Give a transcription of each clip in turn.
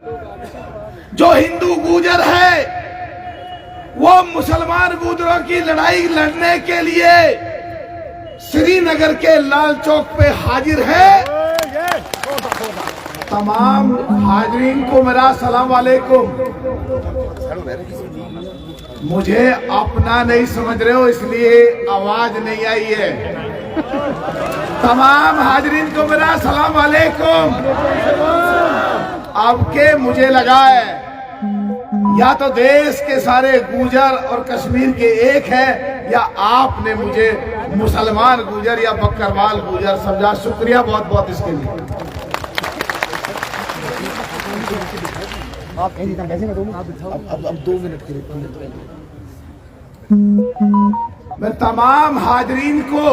जो हिंदू गुर्जर है वो मुसलमान गुर्जरों की लड़ाई लड़ने के लिए श्रीनगर के लाल चौक पे हाजिर है। तमाम हाजरीन को मेरा सलाम वालेकुम। मुझे अपना नहीं समझ रहे हो इसलिए आवाज नहीं आई है। तमाम हाजरीन को मेरा सलाम वालेकुम। अब के मुझे लगा है या तो देश के सारे गुर्जर और कश्मीर के एक है या आपने मुझे मुसलमान गुर्जर या बकरवाल गुर्जर समझा। शुक्रिया बहुत बहुत इसके लिए। आप अब 2 मिनट के लिए मैं तमाम हाजरीन को,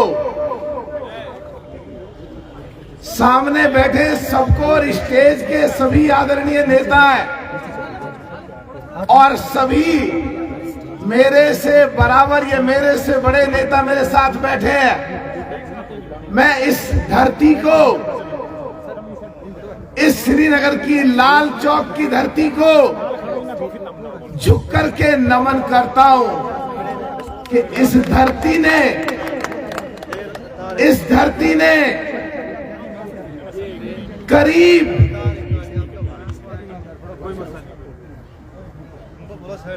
सामने बैठे सबको और स्टेज के सभी आदरणीय नेता और सभी मेरे से बराबर या मेरे से बड़े नेता मेरे साथ बैठे हैं, मैं इस धरती को, इस श्रीनगर की लाल चौक की धरती को झुक कर के नमन करता हूं कि इस धरती ने करीब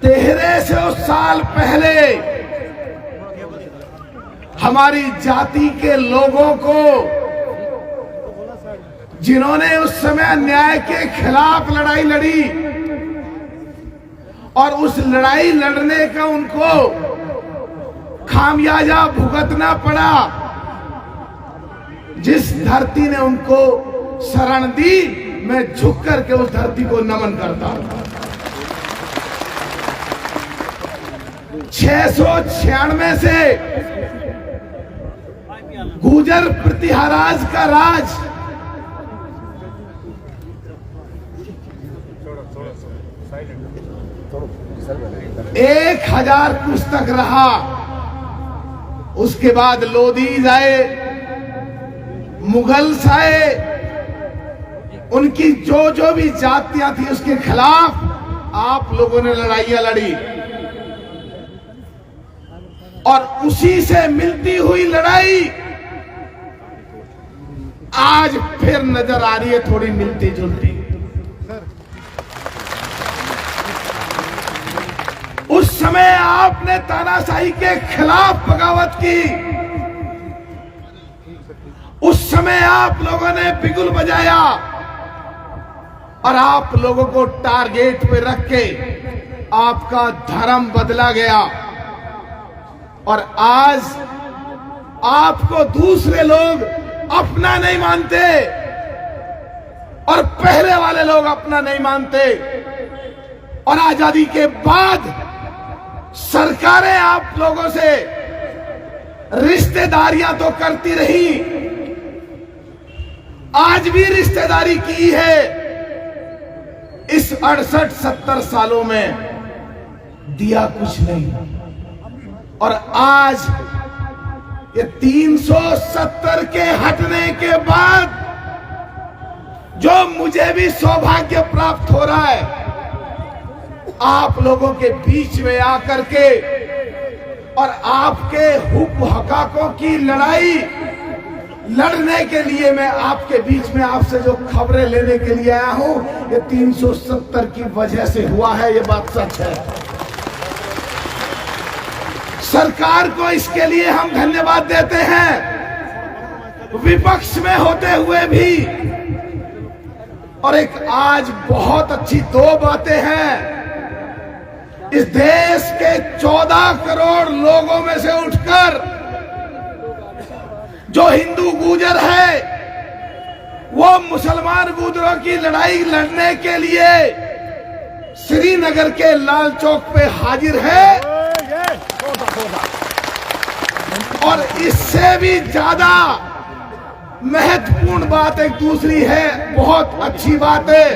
1300 साल पहले हमारी जाति के लोगों को, जिन्होंने उस समय अन्याय के खिलाफ लड़ाई लड़ी और उस लड़ाई लड़ने का उनको खामियाजा भुगतना पड़ा, जिस धरती ने उनको शरण दी, मैं झुक करके उस धरती को नमन करता हूं। 696 से गुर्जर प्रतिहाराज का राज 1000 कुछ तक रहा। उसके बाद लोदीज आए, मुगल्स आए, उनकी जो भी जातियां थी उसके खिलाफ आप लोगों ने लड़ाइयां लड़ी और उसी से मिलती हुई लड़ाई आज फिर नजर आ रही है, थोड़ी मिलती जुलती। उस समय आपने तानाशाही के खिलाफ बगावत की, उस समय आप लोगों ने बिगुल बजाया और आप लोगों को टारगेट पे रख के आपका धर्म बदला गया और आज आपको दूसरे लोग अपना नहीं मानते और पहले वाले लोग अपना नहीं मानते। और आजादी के बाद सरकारें आप लोगों से रिश्तेदारियां तो करती रही, आज भी रिश्तेदारी की है। इस 68-70 सालों में दिया कुछ नहीं और आज ये 370 के हटने के बाद जो मुझे भी सौभाग्य प्राप्त हो रहा है, आप लोगों के बीच में आकर के और आपके हुक हकाकों की लड़ाई लड़ने के लिए मैं आपके बीच में आपसे जो खबरें लेने के लिए आया हूं, ये 370 की वजह से हुआ है, ये बात सच है। सरकार को इसके लिए हम धन्यवाद देते हैं, विपक्ष में होते हुए भी। और एक आज बहुत अच्छी 2 बातें हैं। इस देश के 14 करोड़ लोगों में से उठकर जो हिंदू गुर्जर है वो मुसलमान गुर्जरों की लड़ाई लड़ने के लिए श्रीनगर के लाल चौक पे हाजिर है। और इससे भी ज्यादा महत्वपूर्ण बात एक दूसरी है, बहुत अच्छी बात है।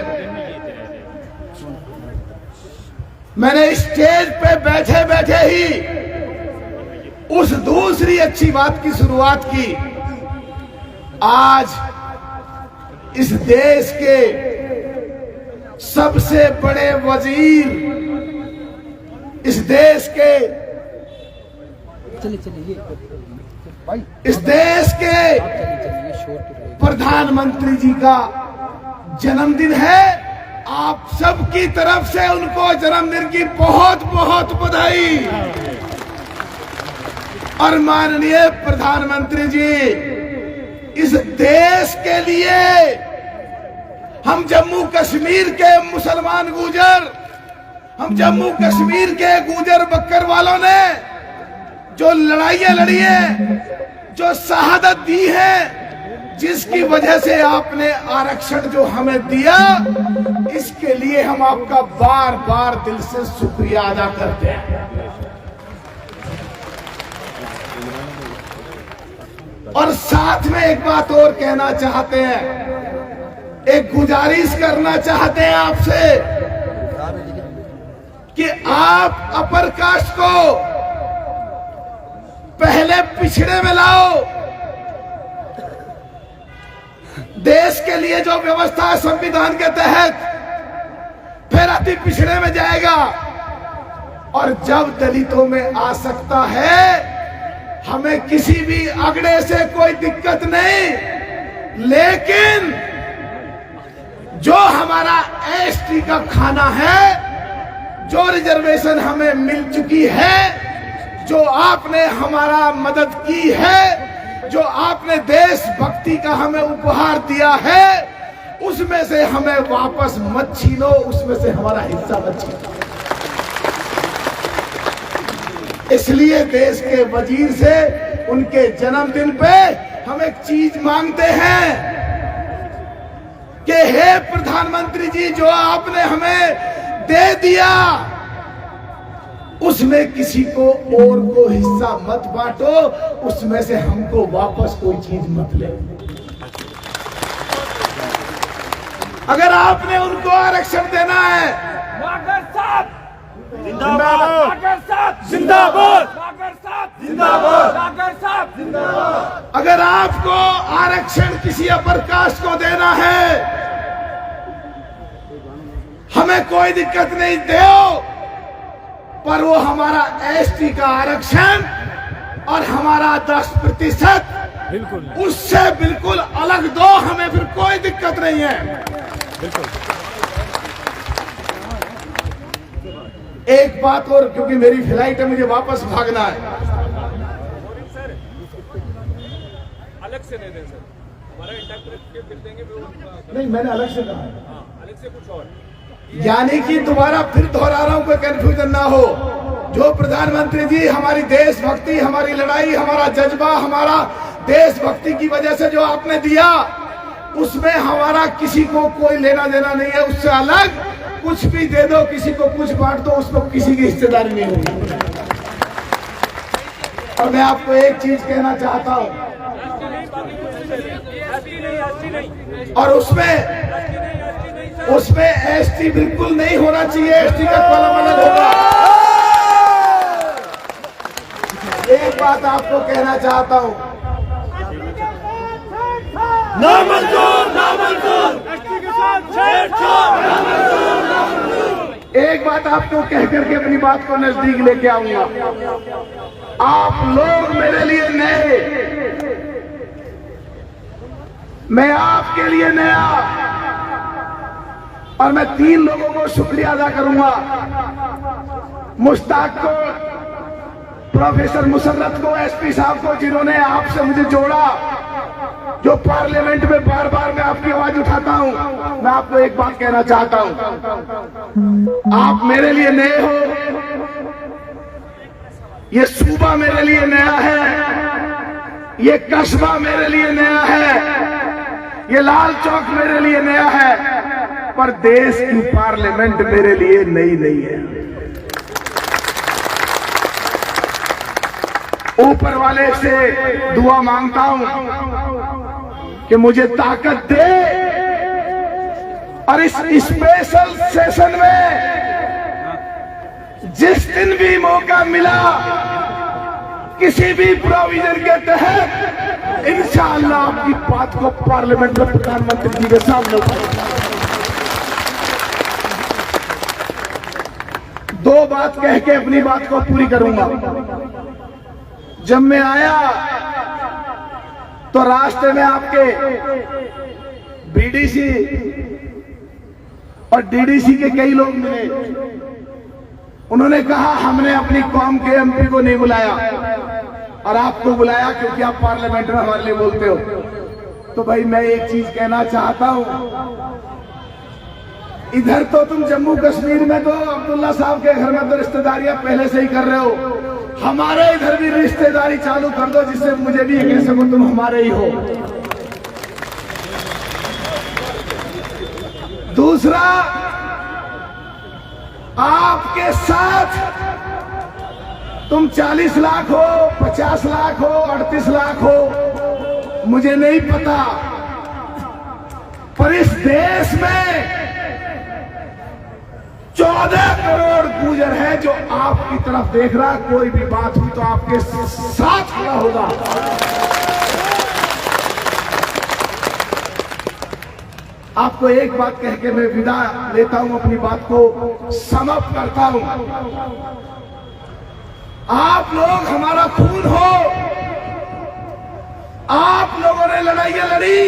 मैंने स्टेज पे बैठे बैठे ही उस दूसरी अच्छी बात की शुरुआत की। आज इस देश के सबसे बड़े वजीर इस देश के, इस देश के प्रधानमंत्री जी का जन्मदिन है। आप सबकी तरफ से उनको जन्मदिन की बहुत बहुत बधाई। और माननीय प्रधानमंत्री जी, इस देश के लिए हम जम्मू कश्मीर के मुसलमान गुजर, हम जम्मू कश्मीर के गुजर बक्कर वालों ने जो लड़ाइयां लड़ी हैं, जो शहादत दी है, जिसकी वजह से आपने आरक्षण जो हमें दिया, इसके लिए हम आपका बार बार दिल से शुक्रिया अदा करते हैं। और साथ में एक बात और कहना चाहते हैं, एक गुजारिश करना चाहते हैं आपसे कि आप अपर कास्ट को पहले पिछड़े में लाओ। देश के लिए जो व्यवस्था है संविधान के तहत, फिर अति पिछड़े में जाएगा। और जब दलितों में आ सकता है, हमें किसी भी अगड़े से कोई दिक्कत नहीं, लेकिन जो हमारा एसटी का खाना है, जो रिजर्वेशन हमें मिल चुकी है, जो आपने हमारा मदद की है, जो आपने देशभक्ति का हमें उपहार दिया है, उसमें से हमें वापस मत छीनो, उसमें से हमारा हिस्सा मत छीनो। इसलिए देश के वजीर से उनके जन्मदिन पे हम एक चीज मांगते हैं कि हे प्रधानमंत्री जी, जो आपने हमें दे दिया, उसमें किसी को और को हिस्सा मत बांटो, उसमें से हमको वापस कोई चीज मत ले। अगर आपने उनको आरक्षण देना है, जिंदाबाद, अगर आपको आरक्षण किसी अपर कास्ट को देना है, हमें कोई दिक्कत नहीं, दो, पर वो हमारा एसटी का आरक्षण और हमारा 10% बिल्कुल उससे बिल्कुल अलग दो, हमें फिर कोई दिक्कत नहीं है। एक बात और, क्योंकि मेरी फ्लाइट है, मुझे वापस भागना है। अलग से नहीं दें सर, हमारा इंटरप्रेट फिर देंगे, नहीं, मैंने अलग से कहा है, अलग से कुछ और। यानी कि दोबारा फिर दोहरा रहा हूं, कोई कंफ्यूजन ना हो। जो प्रधानमंत्री जी हमारी देशभक्ति, हमारी लड़ाई, हमारा जज्बा, हमारा देशभक्ति की वजह से जो आपने दिया, उसमें हमारा किसी को कोई लेना देना नहीं है। उससे अलग कुछ भी दे दो, किसी को कुछ बांट दो, उसमें किसी की हिस्सेदारी नहीं होगी। और मैं आपको एक चीज कहना चाहता हूं, और उसमें एसटी बिल्कुल नहीं होना चाहिए, एसटी का कॉलम अलग होगा। एक बात आपको कहना चाहता हूं, नामंजूर, नामंजूर, एसटी के साथ छेड़छाड़, एक बात आपको कह करके अपनी बात को नजदीक लेके आऊंगा। आप लोग मेरे लिए नए, मैं आपके लिए नया, और मैं 3 लोगों को शुक्रिया अदा करूंगा। मुश्ताक को, प्रोफेसर मुसर्रत को, एसपी साहब को, जिन्होंने आपसे मुझे जोड़ा, जो पार्लियामेंट में बार बार मैं आपकी आवाज उठाता हूं। मैं आपको एक बात कहना चाहता हूं, आप मेरे लिए नए हो, ये सूबा मेरे लिए नया है, ये कस्बा मेरे लिए नया है, ये लाल चौक मेरे लिए नया है, पर देश की पार्लियामेंट मेरे लिए नई नहीं है। ऊपर वाले से दुआ मांगता हूं कि मुझे ताकत दे, और इस स्पेशल सेशन में जिस दिन भी मौका मिला, किसी भी प्रोविजन के तहत इंशाअल्लाह आपकी बात को पार्लियामेंट में प्रधानमंत्री जी के सामने उठाऊंगा। दो बात कह के अपनी बात को पूरी करूंगा। जब मैं आया तो रास्ते में आपके बीडीसी और डीडीसी के कई लोग मिले। उन्होंने कहा हमने अपनी कौम के एमपी को नहीं बुलाया और आपको बुलाया क्योंकि आप पार्लियामेंट में हमारे लिए बोलते हो। तो भाई मैं एक चीज कहना चाहता हूं, इधर तो तुम जम्मू कश्मीर में तो अब्दुल्ला साहब के घर में तो रिश्तेदारियां पहले से ही कर रहे हो, हमारे इधर भी रिश्तेदारी चालू कर दो जिससे मुझे भी कह सको तुम हमारे ही हो। दूसरा, आपके साथ तुम 40 लाख हो, 50 लाख हो, 38 लाख हो, मुझे नहीं पता, पर इस देश में 14 करोड़ गुजर है जो आपकी तरफ देख रहा। कोई भी बात हुई तो आपके साथ खड़ा होगा। आपको एक बात कह के मैं विदा लेता हूं, अपनी बात को समाप्त करता हूं। आप लोग हमारा खून हो, आप लोगों ने लड़ाइयां लड़ी,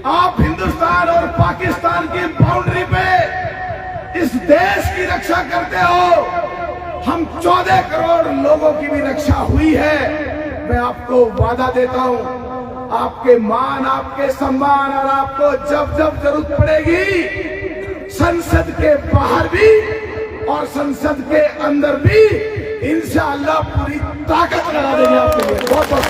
आप हिंदुस्तान और पाकिस्तान की बाउंड्री पे इस देश की रक्षा करते हो। हम 14 करोड़ लोगों की भी रक्षा हुई है। मैं आपको वादा देता हूं, आपके मान, आपके सम्मान और आपको जब जब जरूरत पड़ेगी संसद के बाहर भी और संसद के अंदर भी इंशाअल्लाह पूरी ताकत लगा देंगे आपके लिए। बहुत बहुत